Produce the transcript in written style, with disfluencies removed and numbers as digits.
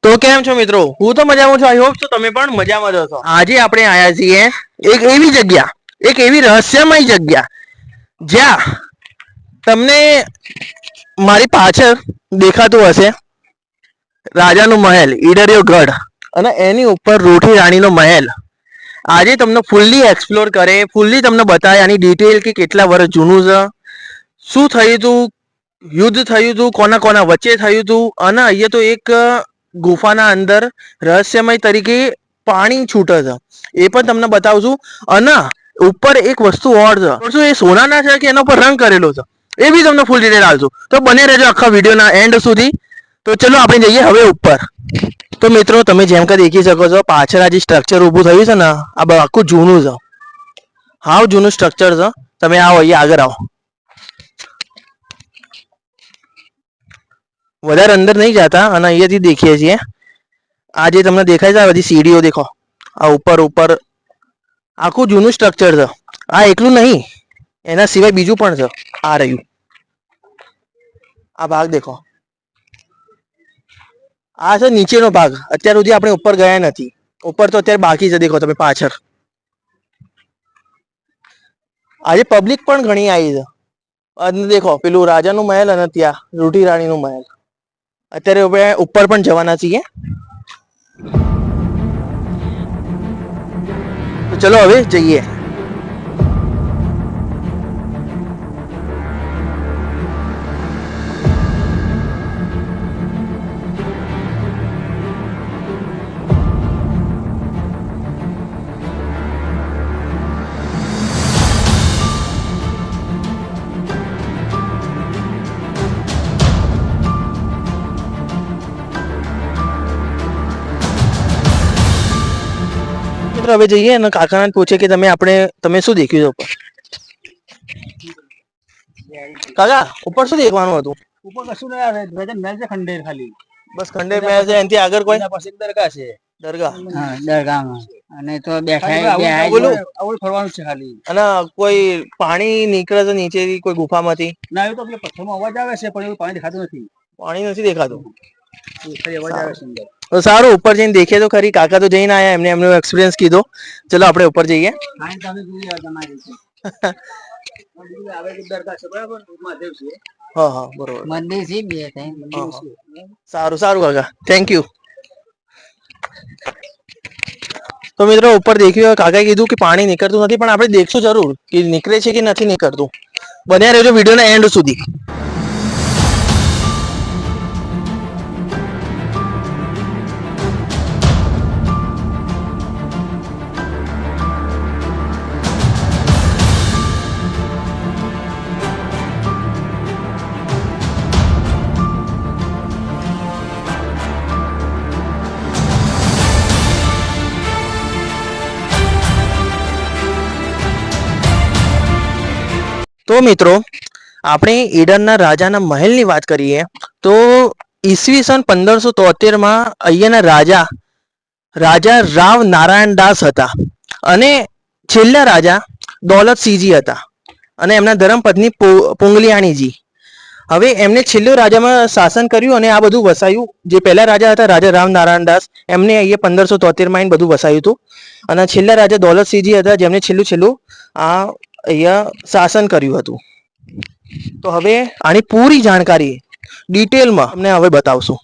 તો કેમ છો મિત્રો? હું તો મજામાં છું. આઈ હોપ તો તમે પણ મજામાં જ હશો. આજે આપણે આયા છીએ એક એવી જગ્યા, એક એવી રહસ્યમય જગ્યા જ્યાં તમને મારી પાછળ દેખાતું હશે રાજાનો મહેલ, ઈડરિયો ગઢ, અને એની ઉપર રોટી રાણીનો મહેલ. આજે તમને ફૂલ્લી એક્સપ્લોર કરે, ફૂલ્લી તમને બતાવે આની ડિટેલ કે કેટલા વર્ષ જૂનું છે, શું થયું હતું, યુદ્ધ થયું હતું, કોના કોના વચ્ચે થયું હતું, અને અહીંયા તો એક ગુફાના અંદર રહસ્યમય તરીકે પાણી છૂટે છે, એ પણ તમને બતાવશું. અને ઉપર એક વસ્તુ ઓર છે, શું એ સોનાના છે કે એના ઉપર રંગ કરેલો છે, એ બી તમને ફૂલ ડિટેલ આવશું. તો બને રહેજો આખા વિડીયોના એન્ડ સુધી. તો ચલો આપણે જઈએ હવે ઉપર. તો મિત્રો તમે જેમ કે દેખી શકો છો પાછળ આ જે સ્ટ્રક્ચર ઊભું થયું છે ને, આ આખું જૂનું છે, હાવ જૂનું સ્ટ્રક્ચર છે. તમે આવો, અહીંયા આગળ આવો. વધારે અંદર નહીં જતા, અને અહીંયાથી દેખીએ છીએ આ જે તમને દેખાય છે આ બધી સીડીઓ દેખો, આ ઉપર ઉપર આખું જૂનું સ્ટ્રક્ચર છે. આ એકલું નહીં, એના સિવાય બીજું પણ છે. આ રહ્યું, આ ભાગ દેખો, આ છે નીચેનો ભાગ. અત્યાર સુધી આપણે ઉપર ગયા નથી, ઉપર તો અત્યારે બાકી છે. દેખો તમે પાછળ, આજે પબ્લિક પણ ઘણી આવી છે. અને દેખો પેલું રાજાનું મહેલ, અને ત્યાં રોટી રાણીનું મહેલ. અત્યારે હવે ઉપર પણ જવાના છીએ. તો ચલો હવે જઈએ. હવે જઈએ અને કાકાને પૂછે કે તમે શું દેખ્યું છે ઉપર? કાકા ઉપર શું દેખવાનું હતું? ઉપર કશું નહીં આવે, મેલ છે ખંડેર ખાલી. બસ ખંડેર મેલ છે, એનાથી આગળ કોઈ પાસે એક દરગાહ છે. દરગાહ? હા, દરગાહમાં. અને તો બેઠા આવું ફરવાનું છે ખાલી. અને કોઈ પાણી નીકળે છે નીચેથી કોઈ ગુફામાંથી? ના, એવું તો પેલા પથ્થરનો અવાજ આવે છે, પણ એવું પાણી દેખાતું નથી. પાણી નથી દેખાતું? અવાજ આવે છે અંદર. તો સારું, ઉપર જઈને દેખીએ તો ખરી. કાકા તો જઈને આયા, એમને એમનો એક્સપિરિયન્સ કીધો. ચલો આપણે ઉપર જઈએ. હા હા, બરોબર. મંદિર છે બે ત્રણ. સારું સારું કાકા, થેન્ક યુ. તો મિત્રો ઉપર દેખ્યું, કાકાએ કીધું કે પાણી નીકળતું નથી, પણ આપણે દેખશું જરૂર કે નીકળે છે કે નથી નીકળતું. બન્યા રહેજો વિડીયોના એન્ડ સુધી. તો મિત્રો આપણે ઈડરના રાજાના મહેલની વાત કરીએ તો ઈસવીસન 1573માં અહીંયાના રાજા રાવ નારાયણ દાસ હતા, અને છેલ્લા રાજા દૌલતસિંહજી હતા, અને એમના ધર્મપત્ની પુંગલિયાણીજી. હવે એમને છેલ્લો રાજામાં શાસન કર્યું અને આ બધું વસાયું. જે પહેલા રાજા હતા રાજા રામ નારાયણ દાસ, એમને અહીંયા 1573માં બધું વસાયું હતું. અને છેલ્લા રાજા દૌલતસિંહજી હતા, જેમને છેલ્લું આ અહીંયા શાસન કર્યું હતું. તો હવે આની પૂરી જાણકારી ડિટેલમાં અમને હવે બતાવશું.